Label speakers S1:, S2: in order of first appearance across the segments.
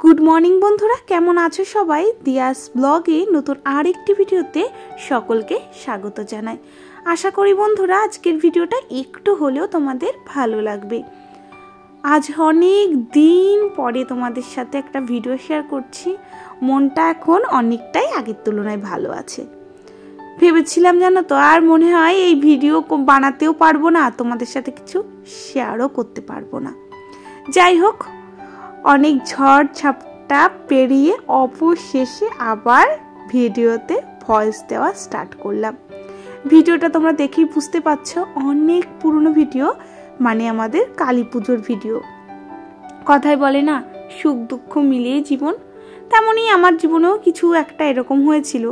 S1: Good morning बंधुरा केमन आछो सबाई दियास ब्लगे नतून आरेकटी भिडियोते सकलके स्वागत जानाई। आशा करी बंधुरा आजकेर भिडियोटा एकटू हलेओ तोमादेर भालो लागबे। आज अनेक दिन परे तोमादेर साथे एकटा भिडियो शेयर करछि। मनटा एखन अनेकटाई आगेर तुलनाय भालो आछे। भेबेछिलाम जानो तो आर मने हय एई भिडियो बानातेও पारबो ना, तोमादेर साथे किछु शेयारও करते पारबो ना। যাই হোক অনেক ঝড় ঝাপটা পেরিয়ে অবশেষে আবার ভিডিওতে ভয়েস দেওয়া স্টার্ট করলাম। ভিডিওটা তোমরা দেখেই বুঝতে পারছো অনেক পুরনো ভিডিও, মানে আমাদের কালী পুজোর ভিডিও। কথায় বলে না সুখ দুঃখ মিলিয়ে জীবন, তেমনই আমার জীবনেও কিছু একটা এরকম হয়েছিল।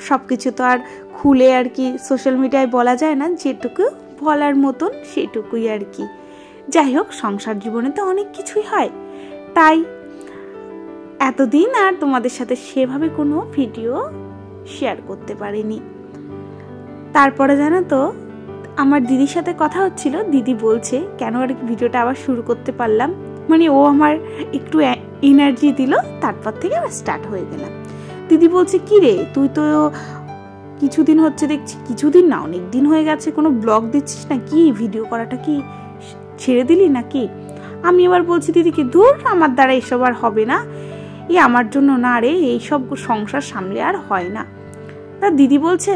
S1: সবকিছু তো আর খুলে আর কি সোশ্যাল মিডিয়ায় বলা যায় না, যেটুকু বলার মতন সেটুকুই আর কি। যাই হোক সংসার জীবনে তো অনেক কিছুই হয়, তাই এতদিন আর তোমাদের সাথে সেভাবে কোনো ভিডিও শেয়ার করতে পারিনি। তারপরে জানো তো আমার দিদির সাথে কথা হচ্ছিল, দিদি বলছে কেন আর ভিডিওটা আবার শুরু করতে পারলাম, মানে ও আমার একটু এনার্জি দিল, তারপর থেকে আবার স্টার্ট হয়ে গেলাম। দিদি বলছে কি রে তুই তো কিছুদিন হচ্ছে দেখছি, কিছুদিন না অনেক দিন হয়ে গেছে কোনো ব্লগ দিচ্ছিস না, কি ভিডিও করাটা কি ছেড়ে দিলি নাকি? আমি এবার বলছি দিদিকে দূর আমার দ্বারা এসব আর হবে না, আমার জন্য না রে, এইসব সংসার সামলে আর হয় না। তা দিদি বলছে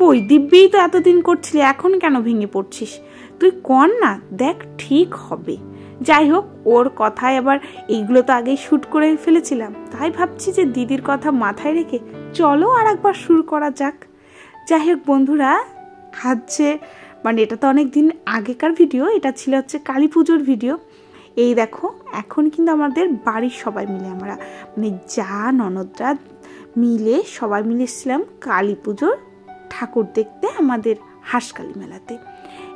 S1: কই দিব্যেই তো এতদিন করছিলি, এখন কেন ভেঙে পড়ছিস, তুই কর না দেখ ঠিক হবে। যাই হোক ওর কথায় আবার এইগুলো তো আগেই শ্যুট করে ফেলেছিলাম, তাই ভাবছি যে দিদির কথা মাথায় রেখে চলো আর একবার শুরু করা যাক। যাই হোক বন্ধুরা আজ যে মানে এটা তো অনেক দিন আগেকার ভিডিও, এটা ছিল হচ্ছে কালী পুজোর ভিডিও। এই দেখো এখন কিন্তু আমাদের বাড়ির সবাই মিলে আমরা মানে যা ননদরা মিলে সবাই মিলে এসেছিলাম কালী পুজোর ঠাকুর দেখতে আমাদের হাঁসকালী মেলাতে।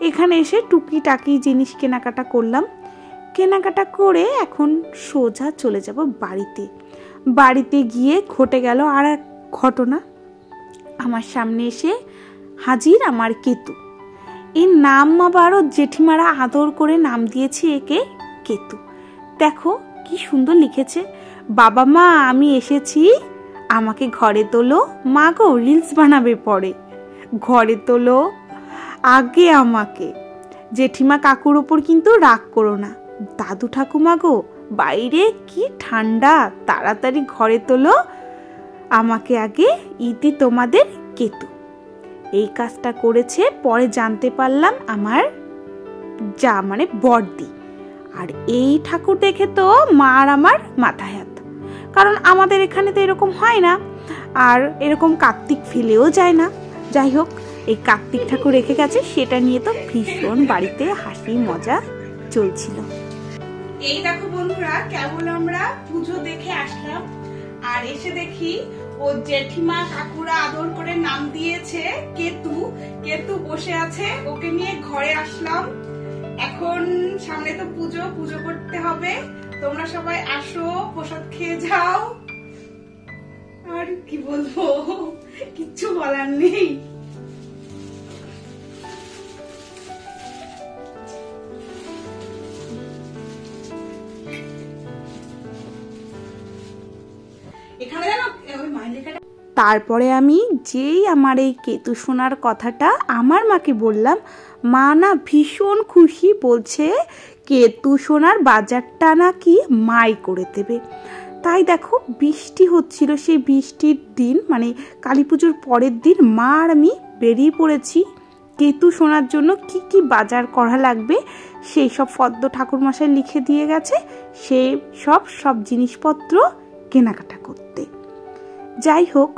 S1: এখানে এসে টুকিটাকি জিনিস কেনাকাটা করলাম, কেনাকাটা করে এখন সোজা চলে যাব বাড়িতে। বাড়িতে গিয়ে ঘটে গেল আর এক ঘটনা, আমার সামনে এসে হাজির আমার কেতু। এর নাম আবারও জেঠিমারা আদর করে নাম দিয়েছে একে কেতু। দেখো কি সুন্দর লিখেছে, বাবা মা আমি এসেছি, আমাকে ঘরে তোলো, মা গো রিলস বানাবে পরে, ঘরে তোলো আগে আমাকে। জেঠিমা কাকুর ওপর কিন্তু রাগ করো না, দাদু ঠাকুমা গো বাইরে কি ঠান্ডা, তাড়াতাড়ি ঘরে তোলো আমাকে আগে, ইতি তোমাদের কেতু। এই কাজটা করেছে পরে জানতে পারলাম আমার যা মানে বড়দি। আর এই ঠাকুর দেখে তো মা আর আমার মাথায় হাত, কারণ আমাদের এখানে তো এরকম হয় না, আর এরকম কার্তিক ফেলেও যায় না। যাই হোক এই কার্তিক ঠাকুর রেখে গেছে, সেটা নিয়ে তো ভীষণ বাড়িতে হাসি মজা চলছিল। এই দেখো বন্ধুরা কেবল আমরা পুজো দেখে আসলাম, আর এসে দেখি ও জেঠিমা কাকুরা আদর করে নাম দিয়েছে কেতু। কেতু বসে আছে, ওকে নিয়ে ঘরে আসলাম। এখন সামনে তো পুজো, পুজো করতে হবে, তোমরা সবাই আসো প্রসাদ খেয়ে যাও। আর কি বলবো, কিচ্ছু বলার নেই। এখানে জানো ওই মাইলেখাটা, তারপরে আমি যেই আমার এই কেতু শোনার কথাটা আমার মাকে বললাম, মা না ভীষণ খুশি, বলছে কেতু সোনার বাজারটা নাকি মাই করে দেবে। তাই দেখো বৃষ্টি হচ্ছিল, সেই বৃষ্টির দিন মানে কালী পুজোর পরের দিন মা আর আমি বেরিয়ে পড়েছি কেতু সোনার জন্য কি কি বাজার করা লাগবে সেই সব ফদ্দ ঠাকুরমশাই লিখে দিয়ে গেছে, সেই সব জিনিসপত্র কেনাকাটা করতে। যাই হোক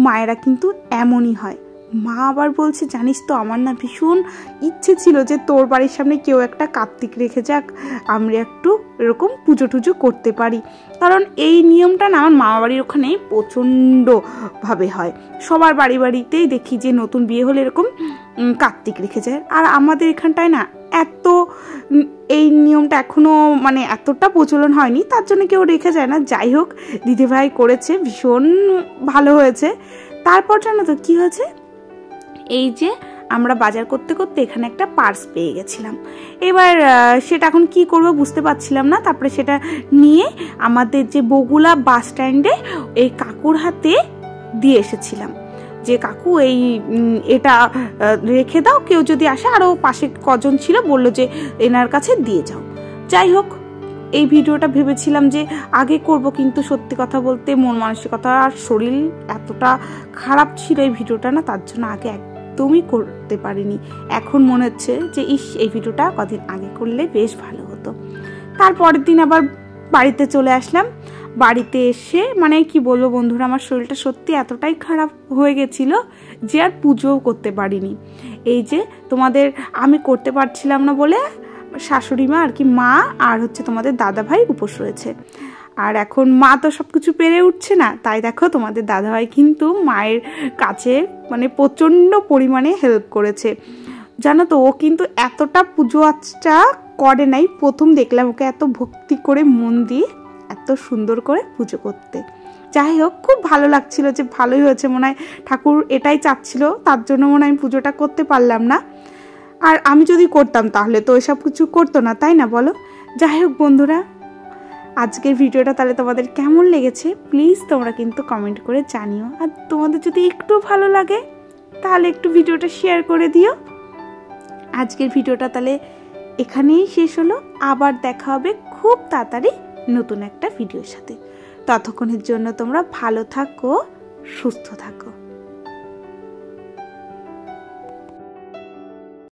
S1: মায়েরা কিন্তু এমনই হয়। মা আবার বলছে জানিস তো আমার না ভীষণ ইচ্ছে ছিল যে তোর বাড়ির সামনে কেউ একটা কার্তিক রেখে যাক, আমরা একটু এরকম পুজো টুজো করতে পারি, কারণ এই নিয়মটা না আমার মামা বাড়ির ওখানে প্রচণ্ড ভাবে হয়। সবার বাড়ি বাড়িতেই দেখি যে নতুন বিয়ে হলে এরকম কার্তিক রেখে যায়, আর আমাদের এখানটায় না এত এই নিয়মটা এখনো মানে এতটা প্রচলন হয়নি, তার জন্য কেউ রেখে যায় না। যাই হোক দিদিভাই করেছে, ভীষণ ভালো হয়েছে। তারপর জানো তো কি হয়েছে, এই যে আমরা বাজার করতে করতে এখানে একটা পার্স পেয়ে গেছিলাম। এবার সেটা এখন কি করব বুঝতে পারছিলাম না। তারপরে সেটা নিয়ে আমাদের যে বগুলা বাস স্ট্যান্ডে এই কাকুর হাতে দিয়ে এসেছিলাম, যে কাকু এটা রেখে দাও, কেউ যদি আসে, আরও পাশে কজন ছিল, বললো যে এনার কাছে দিয়ে যাও। যাই হোক, এই ভিডিওটা ভেবেছিলাম যে আগে করব, কিন্তু সত্যি কথা বলতে মন মানসিকতা আর শরীর এতটা খারাপ ছিল এই ভিডিওটা না, তার জন্য আগে একদমই করতে পারিনি। এখন মনে হচ্ছে যে এই ভিডিওটা কদিন আগে করলে বেশ ভালো হতো। তারপরের দিন আবার বাড়িতে চলে আসলাম। বাড়িতে এসে মানে কি বলবো বন্ধুরা, আমার শরীরটা সত্যি এতটাই খারাপ হয়ে গেছিল যে আর পুজোও করতে পারিনি। এই যে তোমাদের আমি করতে পারছিলাম না বলে শাশুড়ি মা আর কি, মা আর হচ্ছে তোমাদের দাদা ভাই উপোস রয়েছে। আর এখন মা তো সব কিছু পেরে উঠছে না, তাই দেখো তোমাদের দাদাভাই কিন্তু মায়ের কাছে মানে প্রচণ্ড পরিমাণে হেল্প করেছে। জানো তো, ও কিন্তু এতটা পুজো আচ্ছা করে নাই, প্রথম দেখলাম ওকে এত ভক্তি করে মন দিয়ে এত সুন্দর করে পুজো করতে। যাই হোক, খুব ভালো লাগছিল, যে ভালোই হয়েছে, মনে হয় ঠাকুর এটাই চাচ্ছিল, তার জন্য মনে হয় আমি পুজোটা করতে পারলাম না। আর আমি যদি করতাম তাহলে তো এসব কিছু করতো না, তাই না বলো? যাই হোক বন্ধুরা, আজকের ভিডিওটা তাহলে তোমাদের কেমন লেগেছে প্লিজ তোমরা কিন্তু কমেন্ট করে জানিও। আর তোমাদের যদি একটু ভালো লাগে তাহলে একটু ভিডিওটা শেয়ার করে দিও। আজকের ভিডিওটা তাহলে এখানেই শেষ হলো। আবার দেখা হবে খুব তাড়াতাড়ি নতুন একটা ভিডিওর সাথে। ততক্ষণের জন্য তোমরা ভালো থাকো, সুস্থ থাকো।